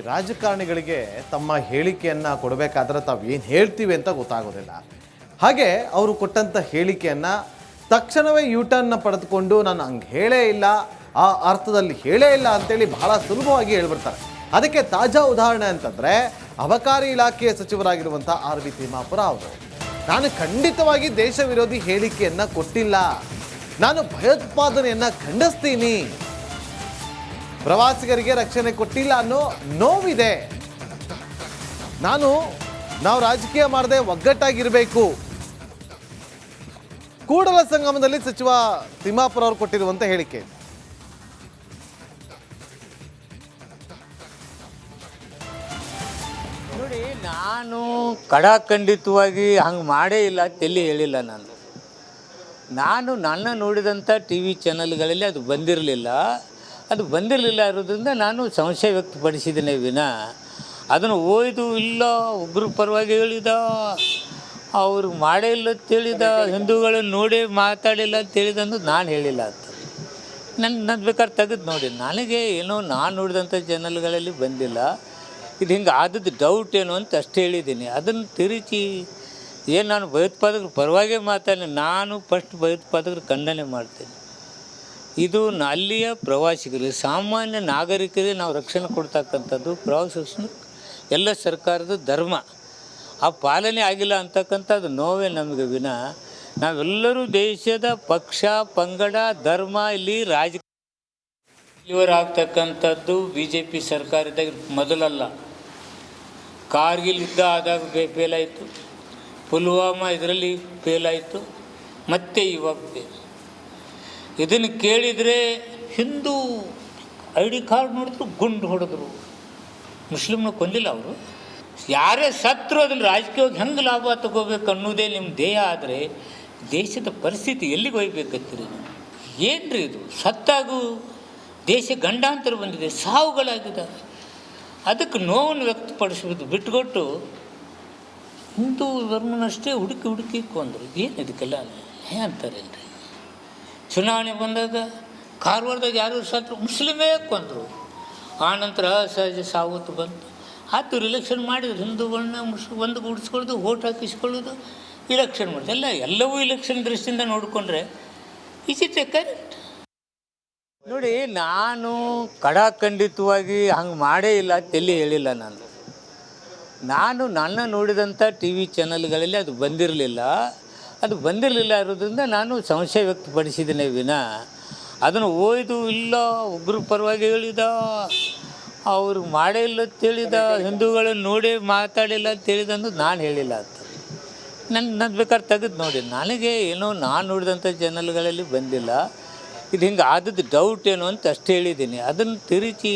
ರಾಜಕಾರಣಿಗಳಿಗೆ ತಮ್ಮ ಹೇಳಿಕೆಯನ್ನು ಕೊಡಬೇಕಾದ್ರೆ ತಾವು ಏನು ಹೇಳ್ತೀವಿ ಅಂತ ಗೊತ್ತಾಗೋದಿಲ್ಲ. ಹಾಗೆ ಅವರು ಕೊಟ್ಟಂಥ ಹೇಳಿಕೆಯನ್ನು ತಕ್ಷಣವೇ ಯೂಟರ್ನ್ನ ಪಡೆದುಕೊಂಡು ನಾನು ಹಂಗೆ ಹೇಳೇ ಇಲ್ಲ, ಆ ಅರ್ಥದಲ್ಲಿ ಹೇಳೇ ಇಲ್ಲ ಅಂತೇಳಿ ಬಹಳ ಸುಲಭವಾಗಿ ಹೇಳ್ಬಿಡ್ತಾರೆ. ಅದಕ್ಕೆ ತಾಜಾ ಉದಾಹರಣೆ ಅಂತಂದರೆ ಅಬಕಾರಿ ಇಲಾಖೆಯ ಸಚಿವರಾಗಿರುವಂಥ ಆರ್.ವಿ. ತಿಮ್ಮಾಪುರ ಅವರು, ನಾನು ಖಂಡಿತವಾಗಿ ದೇಶ ವಿರೋಧಿ ಹೇಳಿಕೆಯನ್ನು ಕೊಟ್ಟಿಲ್ಲ, ನಾನು ಭಯೋತ್ಪಾದನೆಯನ್ನು ಖಂಡಿಸ್ತೀನಿ, ಪ್ರವಾಸಿಗರಿಗೆ ರಕ್ಷಣೆ ಕೊಟ್ಟಿಲ್ಲ ಅನ್ನೋ ನೋವಿದೆ, ನಾವು ರಾಜಕೀಯ ಮಾಡದೆ ಒಗ್ಗಟ್ಟಾಗಿರಬೇಕು. ಕೂಡಲ ಸಂಗಮದಲ್ಲಿ ಸಚಿವ ತಿಮ್ಮಾಪುರ ಅವರು ಕೊಟ್ಟಿರುವಂಥ ಹೇಳಿಕೆ. ನೋಡಿ, ನಾನು ಕಡಾಖಂಡಿತವಾಗಿ ಹಂಗೆ ಮಾಡೇ ಇಲ್ಲ, ತೆಲ್ಲಿ ಹೇಳಿಲ್ಲ. ನಾನು ನನ್ನ ನೋಡಿದಂಥ ಟಿ ವಿ ಚಾನಲ್ಗಳಲ್ಲಿ ಅದು ಬಂದಿರಲಿಲ್ಲ ಇರೋದ್ರಿಂದ ನಾನು ಸಂಶಯ ವ್ಯಕ್ತಪಡಿಸಿದ್ದೇನೆ ವಿನ ಅದನ್ನು ಓಯ್ದು ಇಲ್ಲ ಒಬ್ಬರು ಪರವಾಗಿ ಹೇಳಿದ, ಅವರು ಮಾಡೇ ಇಲ್ಲ ಅಂತೇಳಿದ, ಹಿಂದೂಗಳನ್ನು ನೋಡಿ ಮಾತಾಡಿಲ್ಲ ಅಂತೇಳಿದ ಅಂದು ನಾನು ಹೇಳಿಲ್ಲ ಅಂತ. ನನ್ನ ಬೇಕಾದ್ರೆ ತೆಗೆದು ನೋಡಿ, ನನಗೆ ಏನೋ ನಾನು ನೋಡಿದಂಥ ಚಾನಲ್ಗಳಲ್ಲಿ ಬಂದಿಲ್ಲ. ಇದು ಹಿಂಗೆ ಆದದ್ದು ಡೌಟ್ ಏನು ಅಂತ ಅಷ್ಟು ಹೇಳಿದ್ದೀನಿ. ಅದನ್ನು ತಿರುಚಿ ಏನು ನಾನು ಭಯೋತ್ಪಾದಕರ ಪರವಾಗೇ ಮಾತಾಡಿ, ನಾನು ಫಸ್ಟ್ ಭಯೋತ್ಪಾದಕರು ಖಂಡನೆ ಮಾಡ್ತೇನೆ. ಇದು ಅಲ್ಲಿಯ ಪ್ರವಾಸಿಗರಿಗೆ, ಸಾಮಾನ್ಯ ನಾಗರಿಕರಿಗೆ ನಾವು ರಕ್ಷಣೆ ಕೊಡ್ತಕ್ಕಂಥದ್ದು ಪ್ರವಾಸ ರಕ್ಷಣೆ ಎಲ್ಲ ಸರ್ಕಾರದ ಧರ್ಮ. ಆ ಪಾಲನೆ ಆಗಿಲ್ಲ ಅಂತಕ್ಕಂಥದ್ದು ನೋವೇ ನಮಗೆ ವಿನ ನಾವೆಲ್ಲರೂ ದೇಶದ ಪಕ್ಷ ಪಂಗಡ ಧರ್ಮ ಇಲ್ಲಿ ಇವರಾಗ್ತಕ್ಕಂಥದ್ದು BJP ಸರ್ಕಾರದಾಗ ಮೊದಲಲ್ಲ. ಕಾರ್ಗಿಲ್ ಯುದ್ಧ ಆದಾಗ ಫೇಲ್ ಆಯಿತು, ಪುಲ್ವಾಮಾ ಇದರಲ್ಲಿ ಫೇಲ್ ಆಯಿತು, ಮತ್ತೆ ಇವಾಗ ಫೇಲ್. ಇದನ್ನು ಕೇಳಿದರೆ ಹಿಂದೂ ID ಕಾರ್ಡ್ ನೋಡಿದ್ರು ಗುಂಡು ಹೊಡೆದ್ರು, ಮುಸ್ಲಿಮ್ನ ಕೊಂದಿಲ್ಲ ಅವರು. ಯಾರೇ ಸತ್ರು ಅದನ್ನು ರಾಜಕೀಯವಾಗಿ ಹೆಂಗೆ ಲಾಭ ತಗೋಬೇಕು ಅನ್ನೋದೇ ನಿಮ್ಮ ಧ್ಯೇಯ ಆದರೆ ದೇಶದ ಪರಿಸ್ಥಿತಿ ಎಲ್ಲಿಗೆ ಹೋಗ್ಬೇಕತ್ತೀರಿ? ಏನು ರೀ ಇದು? ಸತ್ತಾಗೂ ದೇಶ ಗಂಡಾಂತರ ಬಂದಿದೆ, ಸಾವುಗಳಾಗಿದ್ದಾವೆ. ಅದಕ್ಕೆ ನೋವನ್ನು ವ್ಯಕ್ತಪಡಿಸೋದು ಬಿಟ್ಟುಕೊಟ್ಟು ಹಿಂದೂ ಧರ್ಮನಷ್ಟೇ ಹುಡುಕಿ ಕೊಂದರು. ಏನು ಇದಕ್ಕೆಲ್ಲ ಅಂತಾರೆ ರೀ? ಚುನಾವಣೆ ಬಂದಾಗ ಕಾರವಾರದಾಗ ಯಾರು ಸತ್ರು ಮುಸ್ಲಿಮೇ ಕೊಂದರು. ಆನಂತರ ಅಸಹಜ ಸಾವತ್ತು ಬಂತು, ಆತು ಇಲೆಕ್ಷನ್ ಮಾಡಿದ್ರು. ಹಿಂದೂಗಳನ್ನ ಒಂದು ಗೂಡಿಸ್ಕೊಳ್ಳೋದು, ಓಟ್ ಹಾಕಿಸ್ಕೊಳ್ಳೋದು, ಇಲೆಕ್ಷನ್ ಮಾಡೋದು, ಎಲ್ಲವೂ ಇಲೆಕ್ಷನ್ ದೃಷ್ಟಿಯಿಂದ ನೋಡಿಕೊಂಡ್ರೆ ಇಸ್ ಇಟ್ ಎ ಕರೆಕ್ಟ್? ನೋಡಿ, ನಾನು ಕಡಾಖಂಡಿತವಾಗಿ ಹಂಗೆ ಮಾಡೇ ಇಲ್ಲ, ತೆಲ್ಲಿ ಹೇಳಿಲ್ಲ. ನಾನು ನನ್ನ ನೋಡಿದಂಥ ಟಿ ವಿ ಚಾನಲ್ಗಳಲ್ಲಿ ಅದು ಬಂದಿರಲಿಲ್ಲ ಇರೋದ್ರಿಂದ ನಾನು ಸಂಶಯ ವ್ಯಕ್ತಪಡಿಸಿದ್ದೇನೆ ವಿನ ಅದನ್ನು ಓಯ್ದು ಇಲ್ಲ ಒಬ್ಬರು ಪರವಾಗಿ ಹೇಳಿದ, ಅವರು ಮಾಡೇ ಇಲ್ಲ ಅಂತೇಳಿದ, ಹಿಂದೂಗಳನ್ನು ನೋಡಿ ಮಾತಾಡಿಲ್ಲ ಅಂತೇಳಿದ ಅಂದು ನಾನು ಹೇಳಿಲ್ಲ ಅಂತ. ನನ್ನ ಬೇಕಾದ್ರೆ ತೆಗೆದು ನೋಡಿ, ನನಗೆ ಏನೋ ನಾನು ನೋಡಿದಂಥ ಚಾನಲ್ಗಳಲ್ಲಿ ಬಂದಿಲ್ಲ. ಇದು ಹಿಂಗೆ ಆದದ್ದು ಡೌಟ್ ಏನು ಅಂತ ಅಷ್ಟು ಹೇಳಿದ್ದೀನಿ. ಅದನ್ನು ತಿರುಚಿ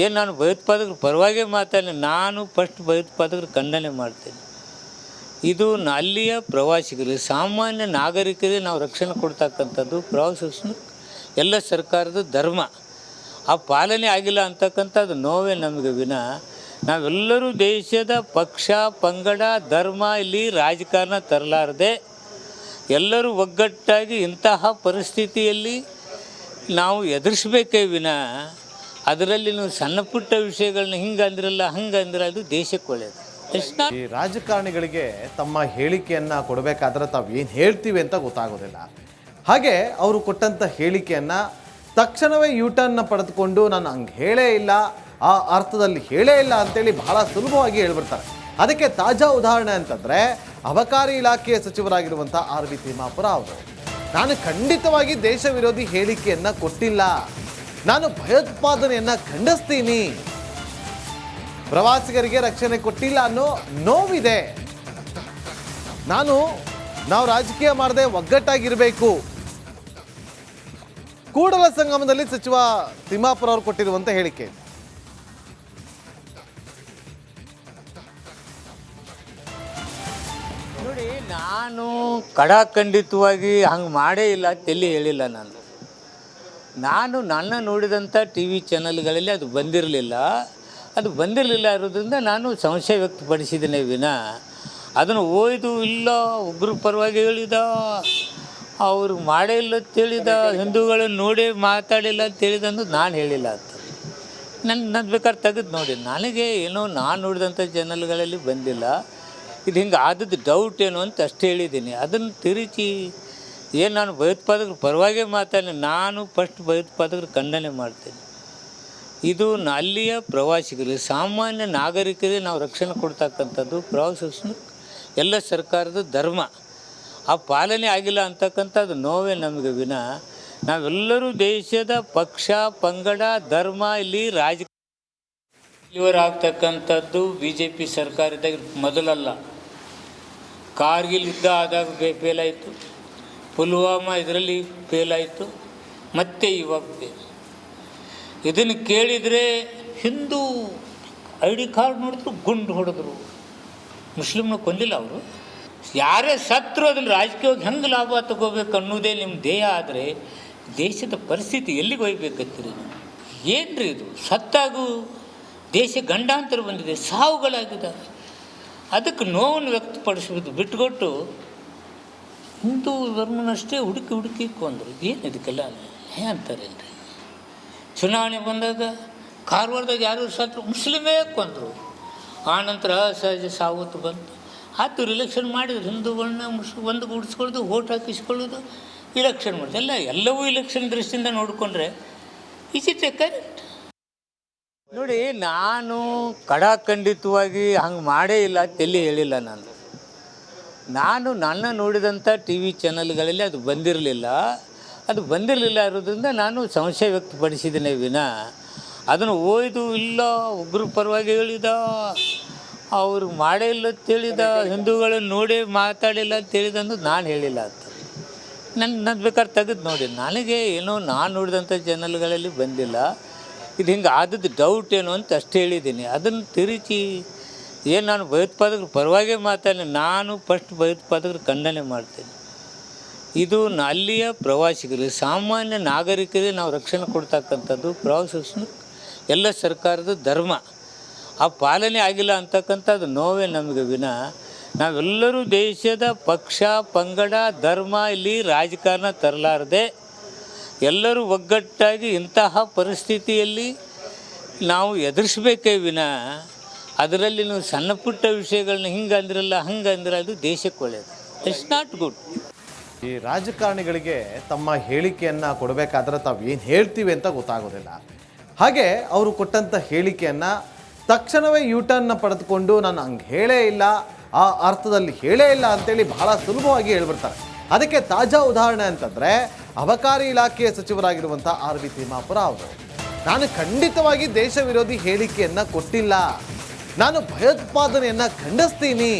ಏನು ನಾನು ಭಯೋತ್ಪಾದಕರ ಪರವಾಗೇ ಮಾತಾಡಿ, ನಾನು ಫಸ್ಟ್ ಭಯೋತ್ಪಾದಕರು ಖಂಡನೆ ಮಾಡ್ತೇನೆ. ಇದು ಅಲ್ಲಿಯ ಪ್ರವಾಸಿಗರಿಗೆ, ಸಾಮಾನ್ಯ ನಾಗರಿಕರಿಗೆ ನಾವು ರಕ್ಷಣೆ ಕೊಡ್ತಕ್ಕಂಥದ್ದು ಪ್ರವಾಸ ರಕ್ಷಣೆ ಎಲ್ಲ ಸರ್ಕಾರದ ಧರ್ಮ. ಆ ಪಾಲನೆ ಆಗಿಲ್ಲ ಅಂತಕ್ಕಂಥದ್ದು ನೋವೇ ನಮಗೆ ವಿನ ನಾವೆಲ್ಲರೂ ದೇಶದ ಪಕ್ಷ ಪಂಗಡ ಧರ್ಮ ಇಲ್ಲಿ ರಾಜಕಾರಣ ತರಲಾರದೆ ಎಲ್ಲರೂ ಒಗ್ಗಟ್ಟಾಗಿ ಇಂತಹ ಪರಿಸ್ಥಿತಿಯಲ್ಲಿ ನಾವು ಎದುರಿಸಬೇಕೇ ವಿನ ಅದರಲ್ಲಿ ನೀವು ಸಣ್ಣ ಪುಟ್ಟ ವಿಷಯಗಳನ್ನ ಹಿಂಗೆ ಅಂದಿರಲ್ಲ ಅದು ದೇಶಕ್ಕೆ ಒಳ್ಳೆಯದು. ಈ ರಾಜಕಾರಣಿಗಳಿಗೆ ತಮ್ಮ ಹೇಳಿಕೆಯನ್ನು ಕೊಡಬೇಕಾದ್ರೆ ತಾವು ಏನು ಹೇಳ್ತೀವಿ ಅಂತ ಗೊತ್ತಾಗೋದಿಲ್ಲ. ಹಾಗೆ ಅವರು ಕೊಟ್ಟಂಥ ಹೇಳಿಕೆಯನ್ನು ತಕ್ಷಣವೇ ಯೂಟರ್ನ್ನ ಪಡೆದುಕೊಂಡು ನಾನು ಹಂಗೆ ಹೇಳೇ ಇಲ್ಲ, ಆ ಅರ್ಥದಲ್ಲಿ ಹೇಳೇ ಇಲ್ಲ ಅಂತೇಳಿ ಬಹಳ ಸುಲಭವಾಗಿ ಹೇಳ್ಬಿಡ್ತಾರೆ. ಅದಕ್ಕೆ ತಾಜಾ ಉದಾಹರಣೆ ಅಂತಂದರೆ ಅಬಕಾರಿ ಇಲಾಖೆಯ ಸಚಿವರಾಗಿರುವಂಥ ಆರ್.ವಿ. ತಿಮ್ಮಾಪುರ ಅವರು, ನಾನು ಖಂಡಿತವಾಗಿ ದೇಶ ವಿರೋಧಿ ಹೇಳಿಕೆಯನ್ನು ಕೊಟ್ಟಿಲ್ಲ, ನಾನು ಭಯೋತ್ಪಾದನೆಯನ್ನು ಖಂಡಿಸ್ತೀನಿ, ಪ್ರವಾಸಿಗರಿಗೆ ರಕ್ಷಣೆ ಕೊಟ್ಟಿಲ್ಲ ಅನ್ನೋ ನೋವಿದೆ, ನಾವು ರಾಜಕೀಯ ಮಾಡದೆ ಒಗ್ಗಟ್ಟಾಗಿರಬೇಕು. ಕೂಡಲ ಸಂಗಮದಲ್ಲಿ ಸಚಿವ ತಿಮ್ಮಾಪುರ ಅವರು ಕೊಟ್ಟಿರುವಂಥ ಹೇಳಿಕೆ. ನೋಡಿ, ನಾನು ಕಡಾಖಂಡಿತವಾಗಿ ಹಂಗೆ ಮಾಡೇ ಇಲ್ಲ, ತೆಲ್ಲಿ ಹೇಳಿಲ್ಲ. ನಾನು ನನ್ನ ನೋಡಿದಂಥ ಟಿ ವಿ ಚಾನಲ್ಗಳಲ್ಲಿ ಅದು ಬಂದಿರಲಿಲ್ಲ ಇರೋದ್ರಿಂದ ನಾನು ಸಂಶಯ ವ್ಯಕ್ತಪಡಿಸಿದ್ದೇನೆ ವಿನ ಅದನ್ನು ಓಯ್ದು ಇಲ್ಲ ಒಬ್ಬರು ಪರವಾಗಿ ಹೇಳಿದ, ಅವರು ಮಾಡೇ ಇಲ್ಲ ಅಂತೇಳಿದ, ಹಿಂದೂಗಳನ್ನು ನೋಡಿ ಮಾತಾಡಿಲ್ಲ ಅಂತೇಳಿದ ಅಂದು ನಾನು ಹೇಳಿಲ್ಲ ಅಂತ. ನನ್ನ ಬೇಕಾದ್ರೆ ತೆಗೆದು ನೋಡಿ, ನನಗೆ ಏನೋ ನಾನು ನೋಡಿದಂಥ ಚಾನಲ್ಗಳಲ್ಲಿ ಬಂದಿಲ್ಲ. ಇದು ಹಿಂಗೆ ಆದದ್ದು ಡೌಟ್ ಏನು ಅಂತ ಅಷ್ಟೇ ಹೇಳಿದ್ದೀನಿ. ಅದನ್ನು ತಿರುಚಿ ಏನು ನಾನು ಭಯೋತ್ಪಾದಕರ ಪರವಾಗೇ ಮಾತಾಡಿ, ನಾನು ಫಸ್ಟ್ ಭಯೋತ್ಪಾದಕರು ಖಂಡನೆ ಮಾಡ್ತೇನೆ. ಇದು ಅಲ್ಲಿಯ ಪ್ರವಾಸಿಗರಿಗೆ, ಸಾಮಾನ್ಯ ನಾಗರಿಕರಿಗೆ ನಾವು ರಕ್ಷಣೆ ಕೊಡ್ತಕ್ಕಂಥದ್ದು ಪ್ರವಾಸ ಎಲ್ಲ ಸರ್ಕಾರದ ಧರ್ಮ. ಆ ಪಾಲನೆ ಆಗಿಲ್ಲ ಅಂತಕ್ಕಂಥದ್ದು ನೋವೇ ನಮಗೆ ವಿನ ನಾವೆಲ್ಲರೂ ದೇಶದ ಪಕ್ಷ ಪಂಗಡ ಧರ್ಮ ಇಲ್ಲಿ ಇವರಾಗ್ತಕ್ಕಂಥದ್ದು BJP ಸರ್ಕಾರದಾಗ ಮೊದಲಲ್ಲ. ಕಾರ್ಗಿಲ್ ಯುದ್ಧ ಆದಾಗ ಫೇಲ್ ಆಯಿತು, ಪುಲ್ವಾಮಾ ಇದರಲ್ಲಿ ಫೇಲ್ ಆಯಿತು, ಮತ್ತೆ ಇವಾಗ ಫೇಲ್. ಇದನ್ನು ಕೇಳಿದರೆ ಹಿಂದೂ ID ಕಾರ್ಡ್ ನೋಡಿದ್ರು ಗುಂಡು ಹೊಡೆದ್ರು. ಮುಸ್ಲಿಮ್ನ ಕೊಂದಿಲ್ಲ ಅವರು. ಯಾರೇ ಸತ್ರು ಅದನ್ನು ರಾಜಕೀಯವಾಗಿ ಹೆಂಗೆ ಲಾಭ ತಗೋಬೇಕು ಅನ್ನೋದೇ ನಿಮ್ಮ ಧ್ಯೇಯ ಆದರೆ ದೇಶದ ಪರಿಸ್ಥಿತಿ ಎಲ್ಲಿಗೆ ಹೋಗ್ಬೇಕತ್ತೀರಿ ನೀವು? ಏನು ರೀ ಇದು? ಸತ್ತಾಗೂ ದೇಶ ಗಂಡಾಂತರ ಬಂದಿದೆ, ಸಾವುಗಳಾಗಿದ್ದಾವೆ. ಅದಕ್ಕೆ ನೋವನ್ನು ವ್ಯಕ್ತಪಡಿಸೋದು ಬಿಟ್ಟುಕೊಟ್ಟು ಹಿಂದೂ ಧರ್ಮನಷ್ಟೇ ಹುಡುಕಿ ಕೊಂದರು. ಏನು ಇದಕ್ಕೆಲ್ಲ ಅಂತಾರೇನ್ರಿ? ಚುನಾವಣೆ ಬಂದಾಗ ಕಾರವಾರದಾಗ ಯಾರು ಸತ್ರು ಮುಸ್ಲಿಮೇ ಕೊಂದರು. ಆನಂತರ ಅಸಹಜ ಸಾವತ್ತು ಬಂತು. ಆತು ಇಲೆಕ್ಷನ್ ಮಾಡಿದ್ರು, ಹಿಂದೂಗಳನ್ನ ಒಂದು ಗೂಡಿಸ್ಕೊಳ್ಳೋದು, ಓಟ್ ಹಾಕಿಸ್ಕೊಳ್ಳೋದು, ಇಲೆಕ್ಷನ್ ಮಾಡೋದು. ಎಲ್ಲವೂ ಇಲೆಕ್ಷನ್ ದೃಷ್ಟಿಯಿಂದ ನೋಡಿಕೊಂಡ್ರೆ ಇಸ್ ಇಟ್ ಎ ಕರೆಕ್ಟ್? ನೋಡಿ, ನಾನು ಖಡಾಖಂಡಿತವಾಗಿ ಹಂಗೆ ಮಾಡೇ ಇಲ್ಲ ತೆಲ್ಲಿ ಹೇಳಿಲ್ಲ. ನಾನು ನನ್ನ ನೋಡಿದಂಥ TV ಚಾನಲ್ಗಳಲ್ಲಿ ಅದು ಬಂದಿರಲಿಲ್ಲ. ಇರೋದ್ರಿಂದ ನಾನು ಸಂಶಯ ವ್ಯಕ್ತಪಡಿಸಿದ್ದೇನೆ ವಿನ ಅದನ್ನು ಓಯ್ದು ಇಲ್ಲ ಒಬ್ಬರ ಪರವಾಗಿ ಹೇಳಿದ, ಅವ್ರು ಮಾಡೇ ಇಲ್ಲ ಅಂತೇಳಿದ, ಹಿಂದೂಗಳನ್ನು ನೋಡಿ ಮಾತಾಡಿಲ್ಲ ಅಂತೇಳಿದ ಅನ್ನೋದು ನಾನು ಹೇಳಿಲ್ಲ ಅಂತ. ನನ್ನ ಬೇಕಾದ್ರೆ ತೆಗೆದು ನೋಡಿ, ನನಗೆ ಏನೋ ನಾನು ನೋಡಿದಂಥ ಚಾನಲ್ಗಳಲ್ಲಿ ಬಂದಿಲ್ಲ. ಇದು ಹಿಂಗೆ ಆದದ್ದು ಡೌಟ್ ಏನು ಅಂತ ಅಷ್ಟೇ ಹೇಳಿದ್ದೀನಿ. ಅದನ್ನು ತಿರುಚಿ ಏನು ನಾನು ಭಯೋತ್ಪಾದಕರ ಪರವಾಗೇ ಮಾತಾಡಿ, ನಾನು ಫಸ್ಟ್ ಭಯೋತ್ಪಾದಕರು ಖಂಡನೆ ಮಾಡ್ತೇನೆ. ಇದು ಅಲ್ಲಿಯ ಪ್ರವಾಸಿಗರಿಗೆ, ಸಾಮಾನ್ಯ ನಾಗರಿಕರಿಗೆ ನಾವು ರಕ್ಷಣೆ ಕೊಡ್ತಕ್ಕಂಥದ್ದು ಪ್ರವಾಸ ಎಲ್ಲ ಸರ್ಕಾರದ ಧರ್ಮ. ಆ ಪಾಲನೆ ಆಗಿಲ್ಲ ಅಂತಕ್ಕಂಥದ್ದು ನೋವೇ ನಮಗೆ ವಿನ ನಾವೆಲ್ಲರೂ ದೇಶದ ಪಕ್ಷ ಪಂಗಡ ಧರ್ಮ ಇಲ್ಲಿ ರಾಜಕಾರಣ ತರಲಾರದೆ ಎಲ್ಲರೂ ಒಗ್ಗಟ್ಟಾಗಿ ಇಂತಹ ಪರಿಸ್ಥಿತಿಯಲ್ಲಿ ನಾವು ಎದುರಿಸಬೇಕೇ ವಿನ ಅದರಲ್ಲಿ ನೀವು ಸಣ್ಣ ಪುಟ್ಟ ವಿಷಯಗಳನ್ನ ಹಿಂಗೆ ಅಂದಿರಲ್ಲ ಹಂಗೆ ಅಂದಿರ ಅದು ದೇಶಕ್ಕೆ ಒಳ್ಳೆಯದು. It's not good. ಈ ರಾಜಕಾರಣಿಗಳಿಗೆ ತಮ್ಮ ಹೇಳಿಕೆಯನ್ನು ಕೊಡಬೇಕಾದ್ರೆ ತಾವು ಏನು ಹೇಳ್ತೀವಿ ಅಂತ ಗೊತ್ತಾಗೋದಿಲ್ಲ. ಹಾಗೆ ಅವರು ಕೊಟ್ಟಂಥ ಹೇಳಿಕೆಯನ್ನು ತಕ್ಷಣವೇ ಯೂಟರ್ನ್ನ ಪಡೆದುಕೊಂಡು ನಾನು ಹಂಗೆ ಹೇಳೇ ಇಲ್ಲ, ಆ ಅರ್ಥದಲ್ಲಿ ಹೇಳೇ ಇಲ್ಲ ಅಂತೇಳಿ ಬಹಳ ಸುಲಭವಾಗಿ ಹೇಳ್ಬಿಡ್ತಾರೆ. ಅದಕ್ಕೆ ತಾಜಾ ಉದಾಹರಣೆ ಅಂತಂದರೆ ಅಬಕಾರಿ ಇಲಾಖೆಯ ಸಚಿವರಾಗಿರುವಂಥ RV ತಿಮ್ಮಾಪುರ ಅವರು, ನಾನು ಖಂಡಿತವಾಗಿ ದೇಶ ವಿರೋಧಿ ಹೇಳಿಕೆಯನ್ನು ಕೊಟ್ಟಿಲ್ಲ, ನಾನು ಭಯೋತ್ಪಾದನೆಯನ್ನು ಖಂಡಿಸ್ತೀನಿ,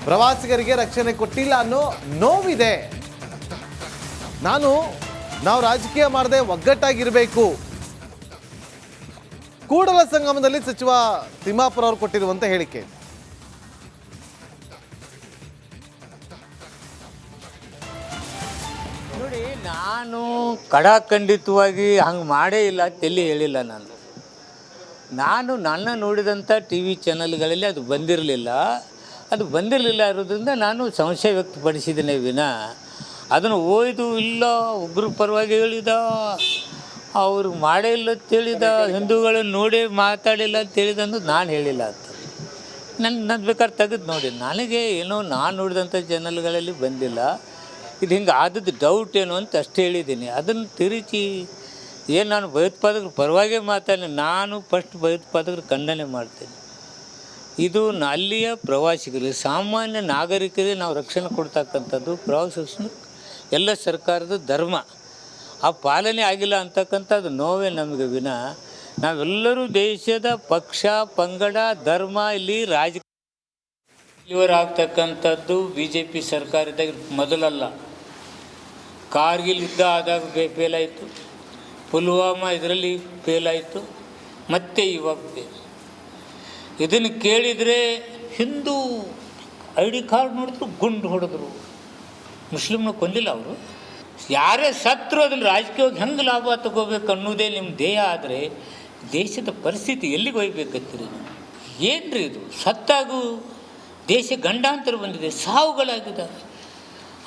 ಪ್ರವಾಸಿಗರಿಗೆ ರಕ್ಷಣೆ ಕೊಟ್ಟಿಲ್ಲ ಅನ್ನೋ ನೋವಿದೆ, ನಾವು ರಾಜಕೀಯ ಮಾಡದೆ ಒಗ್ಗಟ್ಟಾಗಿರಬೇಕು. ಕೂಡಲ ಸಂಗಮದಲ್ಲಿ ಸಚಿವ ತಿಮ್ಮಾಪುರ ಅವರು ಕೊಟ್ಟಿರುವಂಥ ಹೇಳಿಕೆ. ನೋಡಿ, ನಾನು ಖಡಾಖಂಡಿತವಾಗಿ ಹಂಗೆ ಮಾಡೇ ಇಲ್ಲ ತೆಲ್ಲಿ ಹೇಳಿಲ್ಲ. ನಾನು ನನ್ನ ನೋಡಿದಂಥ TV ಚಾನಲ್ಗಳಲ್ಲಿ ಅದು ಬಂದಿರಲಿಲ್ಲ ಇರೋದ್ರಿಂದ ನಾನು ಸಂಶಯ ವ್ಯಕ್ತಪಡಿಸಿದ್ದೇನೆ ವಿನ ಅದನ್ನು ಓಯ್ದು ಇಲ್ಲ ಒಬ್ಬರ ಪರವಾಗಿ ಹೇಳಿದ, ಅವ್ರು ಮಾಡೇ ಇಲ್ಲ ಅಂತೇಳಿದ, ಹಿಂದೂಗಳನ್ನು ನೋಡಿ ಮಾತಾಡಿಲ್ಲ ಅಂತೇಳಿದ ಅನ್ನೋದು ನಾನು ಹೇಳಿಲ್ಲ ಅಂತ. ನನ್ನ ಬೇಕಾದ್ರೆ ತೆಗೆದು ನೋಡಿ, ನನಗೆ ಏನೋ ನಾನು ನೋಡಿದಂಥ ಚಾನಲ್ಗಳಲ್ಲಿ ಬಂದಿಲ್ಲ. ಇದು ಹಿಂಗೆ ಆದದ್ದು ಡೌಟ್ ಏನು ಅಂತ ಅಷ್ಟೇ ಹೇಳಿದ್ದೀನಿ. ಅದನ್ನು ತಿರುಚಿ ಏನು ನಾನು ಭಯೋತ್ಪಾದಕರ ಪರವಾಗೇ ಮಾತಾಡಿ, ನಾನು ಫಸ್ಟ್ ಭಯೋತ್ಪಾದಕರು ಖಂಡನೆ ಮಾಡ್ತೇನೆ. ಇದು ಅಲ್ಲಿಯ ಪ್ರವಾಸಿಗರಿಗೆ, ಸಾಮಾನ್ಯ ನಾಗರಿಕರಿಗೆ ನಾವು ರಕ್ಷಣೆ ಕೊಡ್ತಕ್ಕಂಥದ್ದು ಪ್ರವಾಸ ಎಲ್ಲ ಸರ್ಕಾರದ ಧರ್ಮ. ಆ ಪಾಲನೆ ಆಗಿಲ್ಲ ಅಂತಕ್ಕಂಥದ್ದು ನೋವೇ ನಮಗೆ ವಿನ ನಾವೆಲ್ಲರೂ ದೇಶದ ಪಕ್ಷ ಪಂಗಡ ಧರ್ಮ ಇಲ್ಲಿ ಇವರಾಗ್ತಕ್ಕಂಥದ್ದು BJP ಸರ್ಕಾರದಾಗ ಮೊದಲಲ್ಲ. ಕಾರ್ಗಿಲ್ ಯುದ್ಧ ಆದಾಗ ಫೇಲ್ ಆಯಿತು, ಪುಲ್ವಾಮಾ ಇದರಲ್ಲಿ ಫೇಲ್ ಆಯಿತು, ಮತ್ತೆ ಇವಾಗ ಫೇಲ್. ಇದನ್ನು ಕೇಳಿದರೆ ಹಿಂದೂ ID ಕಾರ್ಡ್ ನೋಡಿದ್ರು ಗುಂಡು ಹೊಡೆದ್ರು. ಮುಸ್ಲಿಮ್ನ ಕೊಂದಿಲ್ಲ ಅವರು. ಯಾರೇ ಸತ್ರು ಅದನ್ನು ರಾಜಕೀಯವಾಗಿ ಹೆಂಗೆ ಲಾಭ ತಗೋಬೇಕು ಅನ್ನೋದೇ ನಿಮ್ಮ ಧ್ಯೇಯ ಆದರೆ ದೇಶದ ಪರಿಸ್ಥಿತಿ ಎಲ್ಲಿಗೆ ಹೋಗ್ಬೇಕತ್ತೀರಿ ನೀವು? ಏನು ರೀ ಇದು? ಸತ್ತಾಗೂ ದೇಶ ಗಂಡಾಂತರ ಬಂದಿದೆ, ಸಾವುಗಳಾಗಿದ್ದಾವೆ.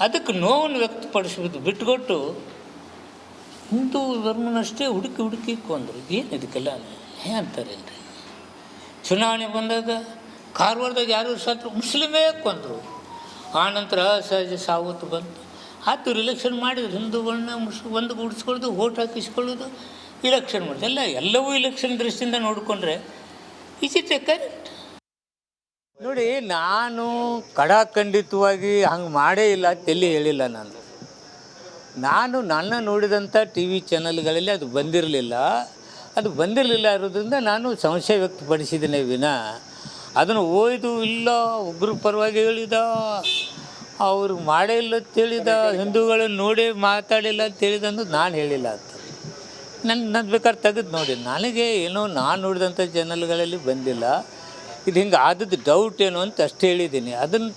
ಅದಕ್ಕೆ ನೋವನ್ನು ವ್ಯಕ್ತಪಡಿಸೋದು ಬಿಟ್ಟುಕೊಟ್ಟು ಹಿಂದೂ ಧರ್ಮನಷ್ಟೇ ಹುಡುಕಿ ಕೊಂದರು. ಏನು ಇದಕ್ಕೆಲ್ಲ ಅಂತಾರೇನ್ರಿ? ಚುನಾವಣೆ ಬಂದಾಗ ಕಾರವಾರದಾಗ ಯಾರು ಸತ್ರು ಮುಸ್ಲಿಮೇ ಕೊಂದರು. ಆನಂತರ ಅಸಹಜ ಸಾವತ್ತು ಬಂತು. ಆತು ರಿಲೆಕ್ಷನ್ ಮಾಡಿದ್ರು, ಹಿಂದೂಗಳನ್ನ ಒಂದು ಗೂಡಿಸ್ಕೊಳ್ಳೋದು, ಓಟ್ ಹಾಕಿಸ್ಕೊಳ್ಳೋದು, ಇಲೆಕ್ಷನ್ ಮಾಡೋದು, ಎಲ್ಲವೂ ಇಲೆಕ್ಷನ್ ದೃಷ್ಟಿಯಿಂದ ನೋಡಿಕೊಂಡ್ರೆ ಇಸ್ ಇಟ್ ಎ ಕರೆಕ್ಟ್? ನೋಡಿ, ನಾನು ಖಡಾಖಂಡಿತವಾಗಿ ಹಂಗೆ ಮಾಡೇ ಇಲ್ಲ ತೆಲ್ಲಿ ಹೇಳಿಲ್ಲ. ನಾನು ನನ್ನ ನೋಡಿದಂಥ ಟಿ ವಿ ಚಾನಲ್ಗಳಲ್ಲಿ ಅದು ಬಂದಿರಲಿಲ್ಲ. ಇರೋದ್ರಿಂದ ನಾನು ಸಂಶಯ ವ್ಯಕ್ತಪಡಿಸಿದ್ದೇನೆ ವಿನ ಅದನ್ನು ಓಯ್ದು ಇಲ್ಲ ಒಬ್ಬರು ಪರವಾಗಿ ಹೇಳಿದ, ಅವರು ಮಾಡೇ ಇಲ್ಲ ಅಂತೇಳಿದ, ಹಿಂದೂಗಳನ್ನು ನೋಡಿ ಮಾತಾಡಿಲ್ಲ ಅಂತೇಳಿದ ಅಂದು ನಾನು ಹೇಳಿಲ್ಲ ಅಂತ. ನನ್ನ ಬೇಕಾದ್ರೆ ತೆಗೆದು ನೋಡಿ, ನನಗೆ ಏನೋ ನಾನು ನೋಡಿದಂಥ ಚಾನಲ್ಗಳಲ್ಲಿ ಬಂದಿಲ್ಲ. ಇದು ಹಿಂಗೆ ಆದದ್ದು ಡೌಟ್ ಏನು ಅಂತ ಅಷ್ಟು ಹೇಳಿದ್ದೀನಿ. ಅದನ್ನು